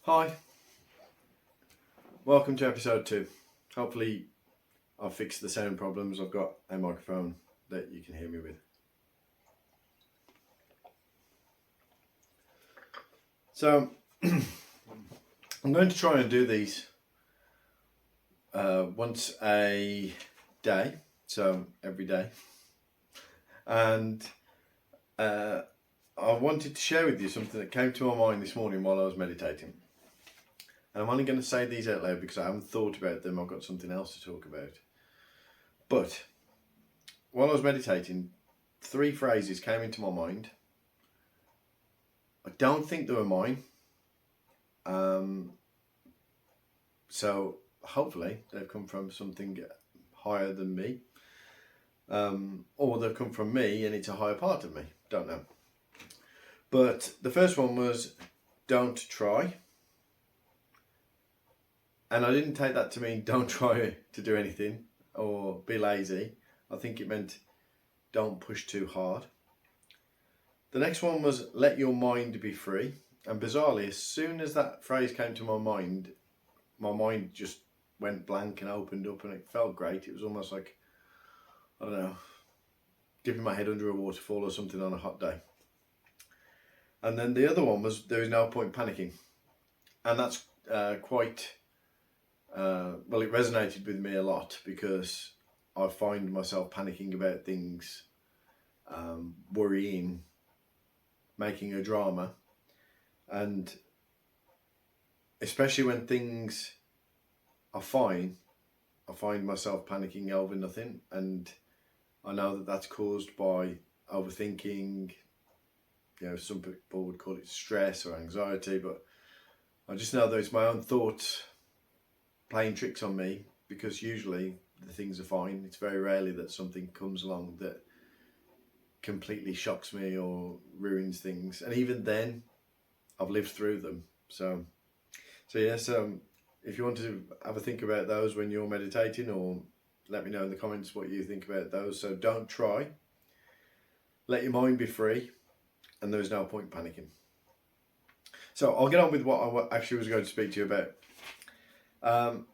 Hi, welcome to episode 2. Hopefully I've fixed the sound problems. I've got a microphone that you can hear me with. So I'm going to try and do these once a day, so every day. And I wanted to share with you something that came to my mind this morning while I was meditating. And I'm only going to say these out loud because I haven't thought about them. I've got something else to talk about. But while I was meditating, 3 phrases came into my mind. I don't think they were mine. So hopefully they've come from something higher than me. Or they've come from me and it's a higher part of me. Don't know. But the first one was, don't try. And I didn't take that to mean don't try to do anything or be lazy. I think it meant don't push too hard. The next one was let your mind be free. And bizarrely, as soon as that phrase came to my mind just went blank and opened up and it felt great. It was almost like, I don't know, dipping my head under a waterfall or something on a hot day. And then the other one was there is no point panicking. And that's it resonated with me a lot because I find myself panicking about things, worrying, making a drama, and especially when things are fine, I find myself panicking over nothing, and I know that that's caused by overthinking. You know, some people would call it stress or anxiety, but I just know that it's my own thoughts playing tricks on me, because usually the things are fine. It's very rarely that something comes along that completely shocks me or ruins things, and even then I've lived through them. So if you want to have a think about those when you're meditating, or let me know in the comments what you think about those. So don't try, let your mind be free, and there's no point panicking. So I'll get on with what I actually was going to speak to you about.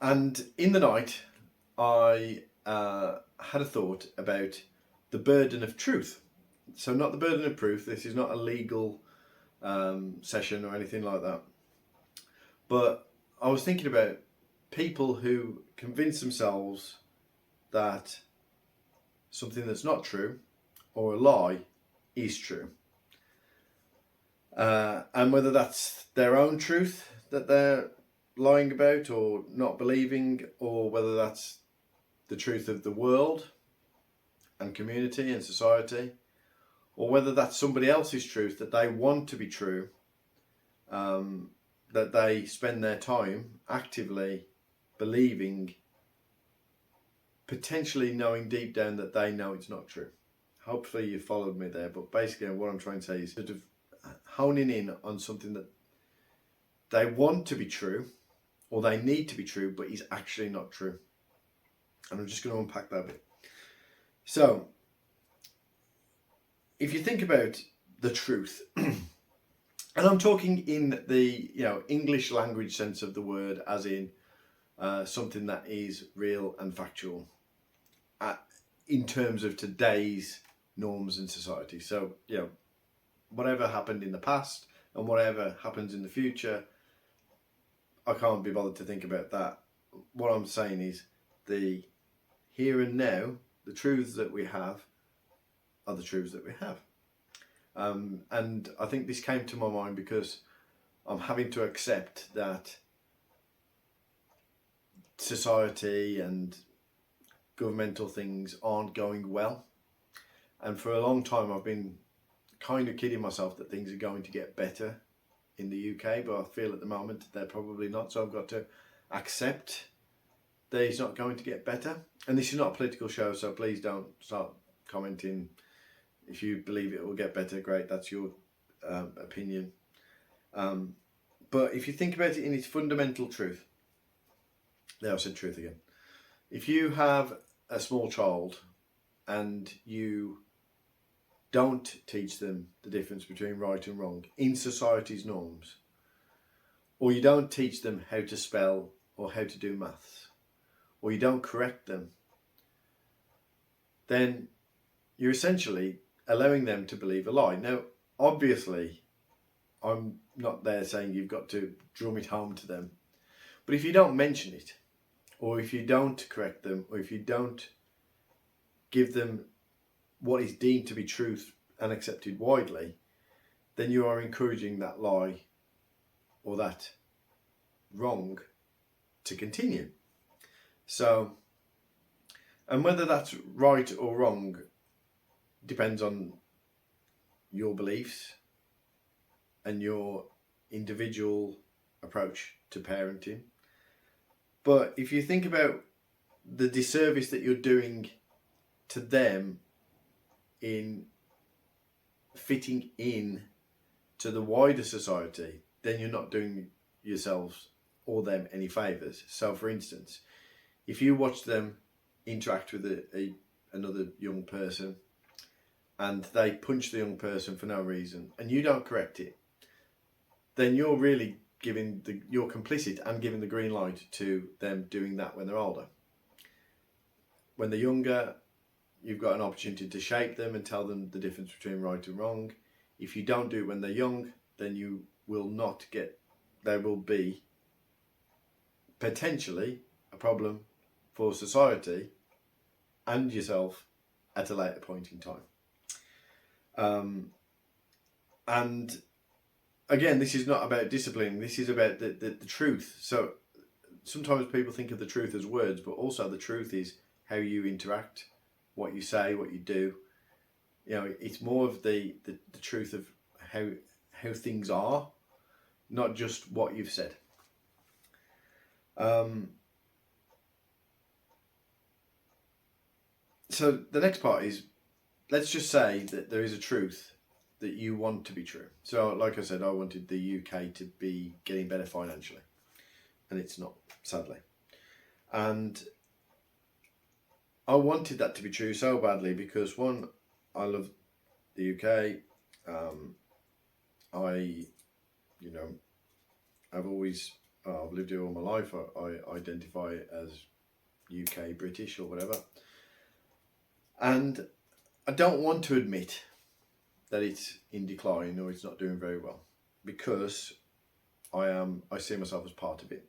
And in the night, I had a thought about the burden of truth. So not the burden of proof. This is not a legal session or anything like that. But I was thinking about people who convince themselves that something that's not true or a lie is true. And whether that's their own truth that they're lying about or not believing, or whether that's the truth of the world and community and society, or whether that's somebody else's truth that they want to be true, that they spend their time actively believing, potentially knowing deep down that they know it's not true. Hopefully you followed me there, but basically what I'm trying to say is sort of honing in on something that they want to be true or they need to be true, but is actually not true. And I'm just going to unpack that a bit. So, if you think about the truth, and I'm talking in the English language sense of the word, as in something that is real and factual, in terms of today's norms and society. So, whatever happened in the past and whatever happens in the future, I can't be bothered to think about that. What I'm saying is the here and now, the truths that we have are the truths that we have. And I think this came to my mind because I'm having to accept that society and governmental things aren't going well. And for a long time I've been kind of kidding myself that things are going to get better in the UK, but I feel at the moment they're probably not. So I've got to accept that it's not going to get better. And this is not a political show, so please don't start commenting. If you believe it will get better, great, that's your opinion. But if you think about it in its fundamental truth, there I said truth again. If you have a small child and you don't teach them the difference between right and wrong in society's norms, or you don't teach them how to spell or how to do maths, or you don't correct them, then you're essentially allowing them to believe a lie. Now, obviously, I'm not there saying you've got to drum it home to them, but if you don't mention it, or if you don't correct them, or if you don't give them what is deemed to be truth and accepted widely, then you are encouraging that lie or that wrong to continue. So, and whether that's right or wrong depends on your beliefs and your individual approach to parenting. But if you think about the disservice that you're doing to them in fitting in to the wider society, then you're not doing yourselves or them any favours. So, for instance, if you watch them interact with another young person and they punch the young person for no reason and you don't correct it, then you're really you're complicit and giving the green light to them doing that when they're older. When they're younger, you've got an opportunity to shape them and tell them the difference between right and wrong. If you don't do it when they're young, then you will not get, there will be potentially a problem for society and yourself at a later point in time. And again, this is not about disciplining, this is about the truth. So sometimes people think of the truth as words, but also the truth is how you interact, what you say, what you do. You know, it's more of the truth of how things are, not just what you've said. So the next part is, let's just say that there is a truth that you want to be true. So like I said, I wanted the UK to be getting better financially, and it's not, sadly. And I wanted that to be true so badly because, one, I love the UK. I've lived here all my life. I identify as UK British or whatever. And I don't want to admit that it's in decline or it's not doing very well, because I see myself as part of it.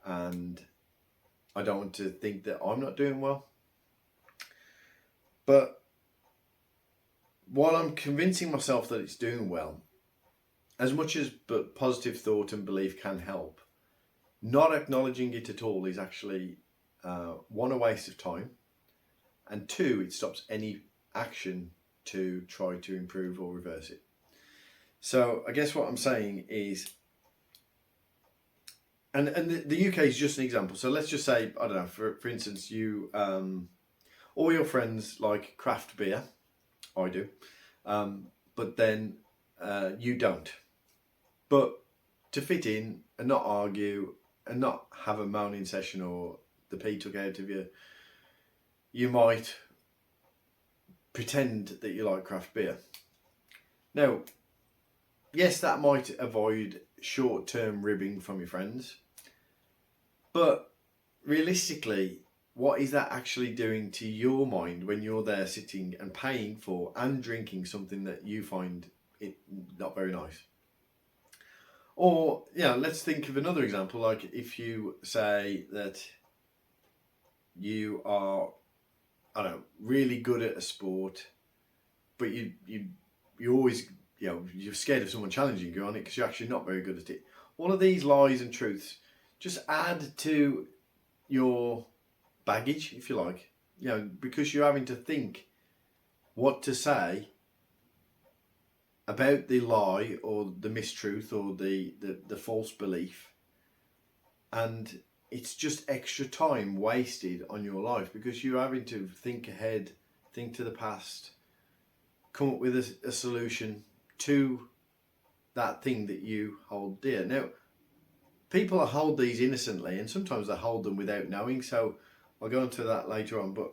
And I don't want to think that I'm not doing well. But while I'm convincing myself that it's doing well, as much as positive thought and belief can help, not acknowledging it at all is actually, one, a waste of time, and two, it stops any action to try to improve or reverse it. So I guess what I'm saying is, and the UK is just an example. So let's just say, I don't know, for instance, you, all your friends like craft beer. I do. But then you don't. But to fit in and not argue and not have a moaning session or the pee took out of you, you might pretend that you like craft beer. Now, yes, that might avoid short-term ribbing from your friends, but realistically, what is that actually doing to your mind when you're there sitting and paying for and drinking something that you find it not very nice? Or, yeah, let's think of another example. Like if you say that you are, I don't know, really good at a sport, but you always, you're scared of someone challenging you on it because you're actually not very good at it. All of these lies and truths just add to your baggage, if you like, because you're having to think what to say about the lie or the mistruth or the false belief, and it's just extra time wasted on your life because you're having to think ahead, think to the past, come up with a solution to that thing that you hold dear. Now, people hold these innocently, and sometimes they hold them without knowing, so I'll go into that later on, but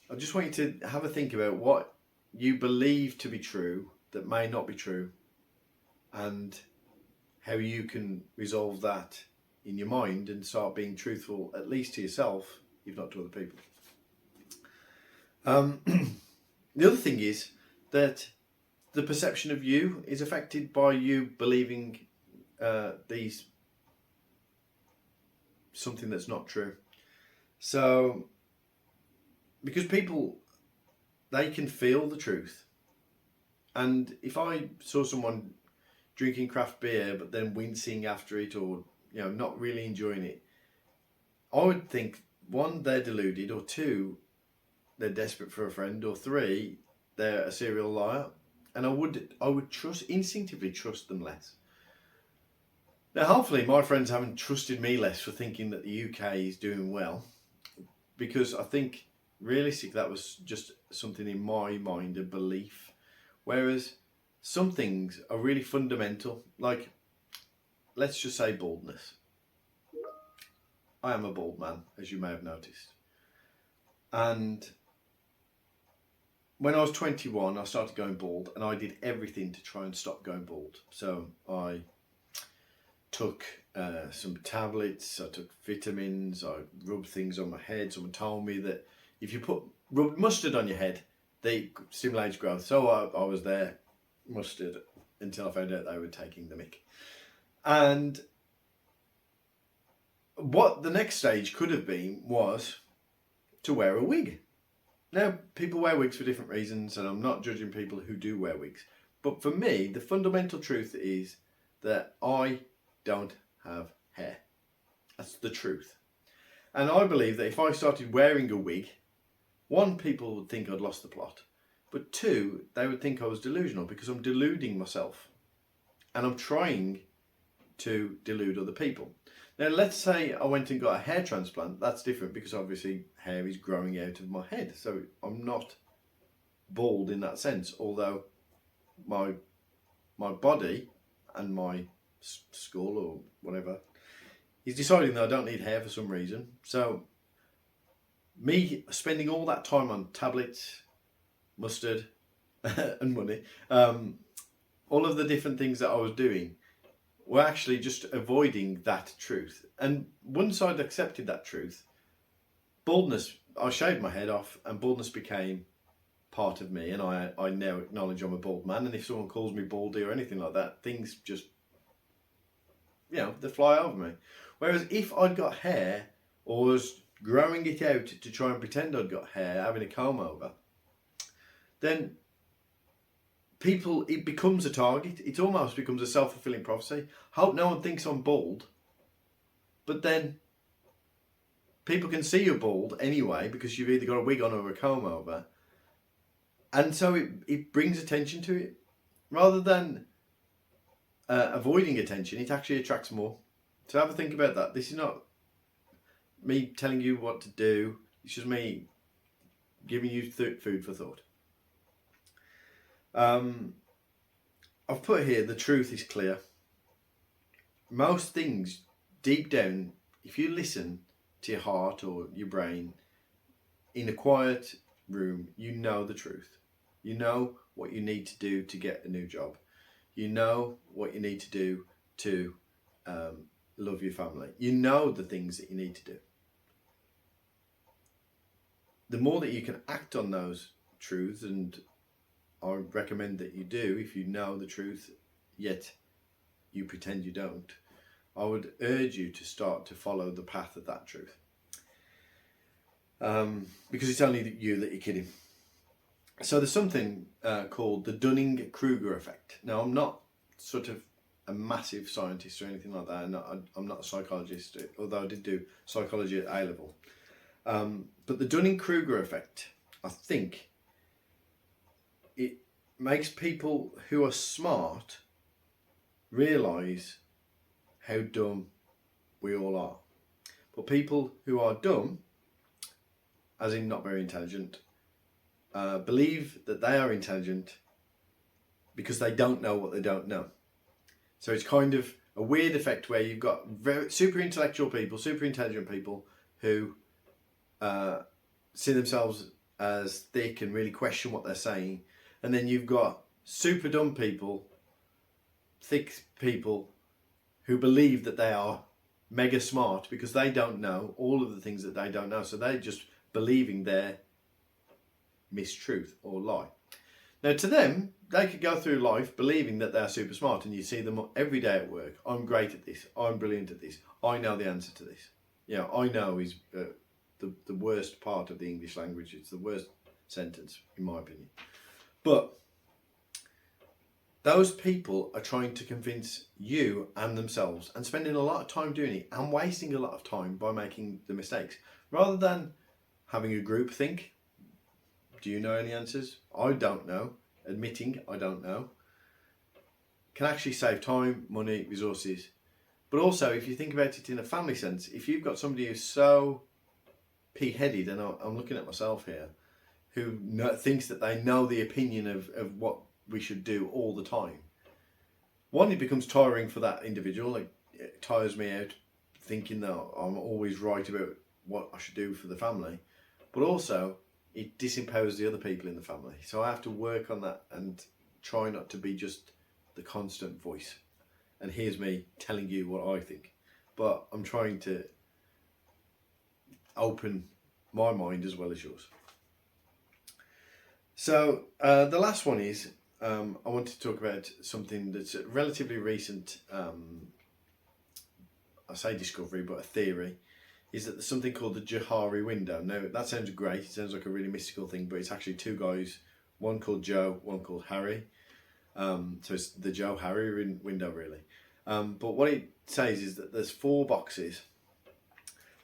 I just want you to have a think about what you believe to be true that may not be true, and how you can resolve that in your mind and start being truthful, at least to yourself, if not to other people. The other thing is that the perception of you is affected by you believing something that's not true. So, because people, they can feel the truth. And if I saw someone drinking craft beer but then wincing after it, or not really enjoying it, I would think, one, they're deluded, or two, they're desperate for a friend, or three, they're a serial liar. And I would instinctively trust them less. Now, hopefully my friends haven't trusted me less for thinking that the UK is doing well, because I think realistically that was just something in my mind, a belief. Whereas some things are really fundamental, like, let's just say baldness. I am a bald man, as you may have noticed. And when I was 21, I started going bald, and I did everything to try and stop going bald. So I took some tablets, I took vitamins, I rubbed things on my head. Someone told me that if you rub mustard on your head, they stimulate growth. So I was there, mustard, until I found out they were taking the mick. And what the next stage could have been was to wear a wig. Now, people wear wigs for different reasons, and I'm not judging people who do wear wigs. But for me, the fundamental truth is that I don't have hair. That's the truth. And I believe that if I started wearing a wig, one, people would think I'd lost the plot. But two, they would think I was delusional, because I'm deluding myself. And I'm trying to delude other people. Now, let's say I went and got a hair transplant. That's different, because obviously hair is growing out of my head. So I'm not bald in that sense, although my body and my skull or whatever is deciding that I don't need hair for some reason. So me spending all that time on tablets, mustard and money, all of the different things that I was doing were actually just avoiding that truth. And once I'd accepted that truth, baldness, I shaved my head off, and baldness became part of me. And I now acknowledge I'm a bald man. And if someone calls me baldy or anything like that, things just, they fly over me. Whereas if I'd got hair, or was growing it out to try and pretend I'd got hair, having a comb over, then it becomes a target. It almost becomes a self-fulfilling prophecy. Hope no one thinks I'm bald, but then people can see you're bald anyway, because you've either got a wig on or a comb over. And so it brings attention to it. Rather than avoiding attention, it actually attracts more. So have a think about that. This is not me telling you what to do. It's just me giving you food for thought. I've put here, the truth is clear. Most things, deep down, if you listen to your heart or your brain in a quiet room, you know the truth. You know what you need to do to get a new job. You know what you need to do to love your family. You know the things that you need to do. The more that you can act on those truths, and I recommend that you do, if you know the truth, yet you pretend you don't, I would urge you to start to follow the path of that truth. Because it's only you that you're kidding. So there's something called the Dunning-Kruger effect. Now, I'm not sort of a massive scientist or anything like that, and I'm not a psychologist, although I did do psychology at A level. But the Dunning-Kruger effect, I think, it makes people who are smart realise how dumb we all are. But people who are dumb, as in not very intelligent, believe that they are intelligent because they don't know what they don't know. So it's kind of a weird effect where you've got very super intellectual people, super intelligent people who see themselves as thick and really question what they're saying. And then you've got super dumb people, thick people, who believe that they are mega smart because they don't know all of the things that they don't know. So they're just believing their mistruth or lie. Now to them, they could go through life believing that they're super smart, and you see them every day at work. I'm great at this. I'm brilliant at this. I know the answer to this. I know is the worst part of the English language. It's the worst sentence, in my opinion. But those people are trying to convince you and themselves and spending a lot of time doing it and wasting a lot of time by making the mistakes rather than having a group think. Do you know any answers? I don't know. Admitting I don't know can actually save time, money, resources. But also, if you think about it in a family sense, if you've got somebody who's so pea-headed, and I'm looking at myself here, who thinks that they know the opinion of what we should do all the time. One, it becomes tiring for that individual. Like, it tires me out thinking that I'm always right about what I should do for the family. But also, it disempowers the other people in the family. So I have to work on that and try not to be just the constant voice. And here's me telling you what I think. But I'm trying to open my mind as well as yours. So the last one is, I want to talk about something that's a relatively recent, I say discovery, but a theory, is that there's something called the Johari window. Now, that sounds great. It sounds like a really mystical thing, but it's actually two guys, one called Joe, one called Harry. So it's the Johari window, really. But what it says is that there's 4 boxes.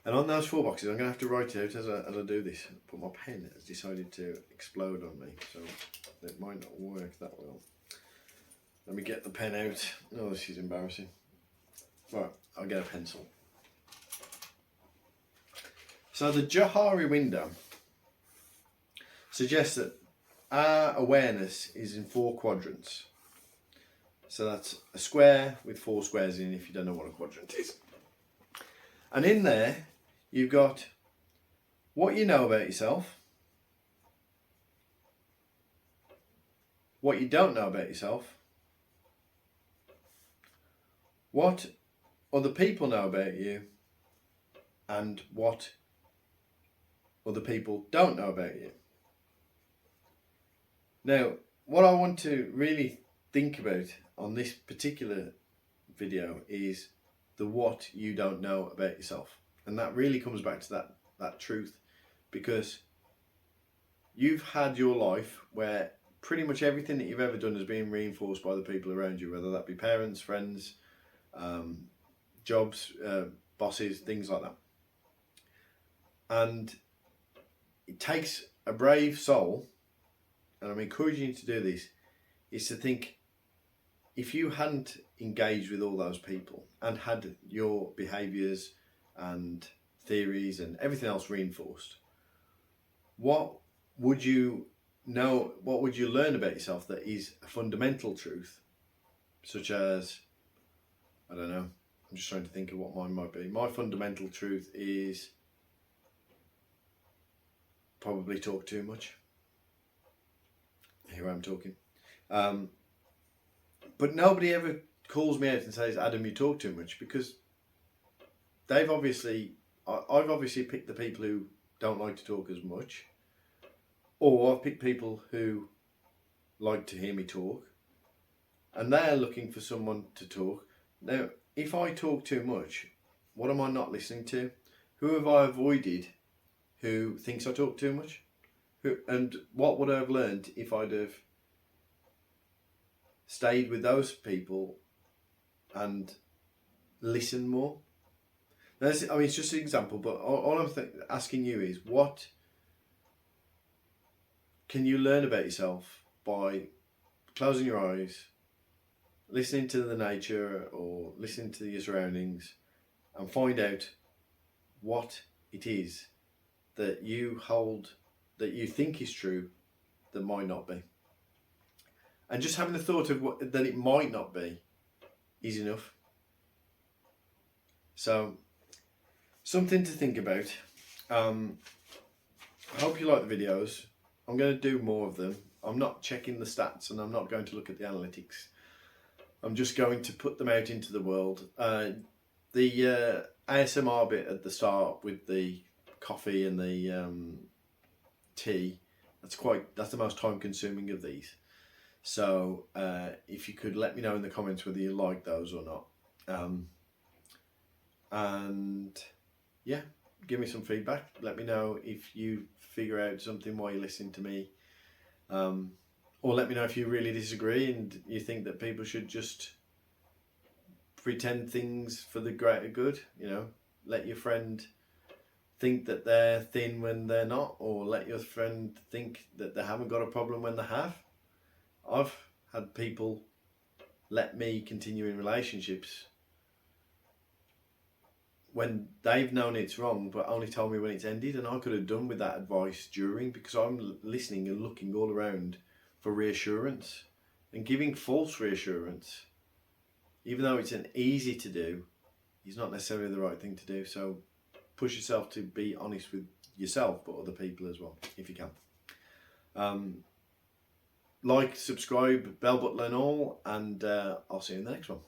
And on those 4 boxes, I'm going to have to write it out as I do this. But my pen has decided to explode on me, so it might not work that well. Let me get the pen out. Oh, this is embarrassing. Right, I'll get a pencil. So the Johari window suggests that our awareness is in 4 quadrants. So that's a square with 4 squares in, if you don't know what a quadrant is. And in there, you've got what you know about yourself, what you don't know about yourself, what other people know about you, and what other people don't know about you. Now, what I want to really think about on this particular video is the what you don't know about yourself. And that really comes back to that truth, because you've had your life where pretty much everything that you've ever done has been reinforced by the people around you, whether that be parents, friends, jobs, bosses, things like that. And it takes a brave soul, and I'm encouraging you to do this, is to think, if you hadn't engaged with all those people and had your behaviours and theories and everything else reinforced, what would you know, what would you learn about yourself that is a fundamental truth, such as, I don't know, I'm just trying to think of what mine might be. My fundamental truth is probably talk too much. Here I'm talking. But nobody ever calls me out and says, Adam, you talk too much, because I've obviously picked the people who don't like to talk as much, or I've picked people who like to hear me talk, and they're looking for someone to talk. Now, if I talk too much, what am I not listening to? Who have I avoided who thinks I talk too much? And what would I have learned if I'd have stayed with those people and listened more? Now, I mean, it's just an example, but all I'm asking you is, what can you learn about yourself by closing your eyes, listening to the nature or listening to your surroundings, and find out what it is that you hold, that you think is true, that might not be. And just having the thought of that it might not be is enough. So, something to think about. I hope you like the videos. I'm going to do more of them. I'm not checking the stats and I'm not going to look at the analytics. I'm just going to put them out into the world. The ASMR bit at the start with the coffee and the tea, that's the most time consuming of these. So if you could let me know in the comments whether you like those or not. And yeah, give me some feedback. Let me know if you figure out something while you're listening to me. Or let me know if you really disagree and you think that people should just pretend things for the greater good. You know, let your friend think that they're thin when they're not, or let your friend think that they haven't got a problem when they have. I've had people let me continue in relationships when they've known it's wrong, but only told me when it's ended, and I could have done with that advice during, because I'm listening and looking all around for reassurance and giving false reassurance, even though it's an easy to do, is not necessarily the right thing to do. So push yourself to be honest with yourself, but other people as well, if you can. Like, subscribe, bell button and all, and I'll see you in the next one.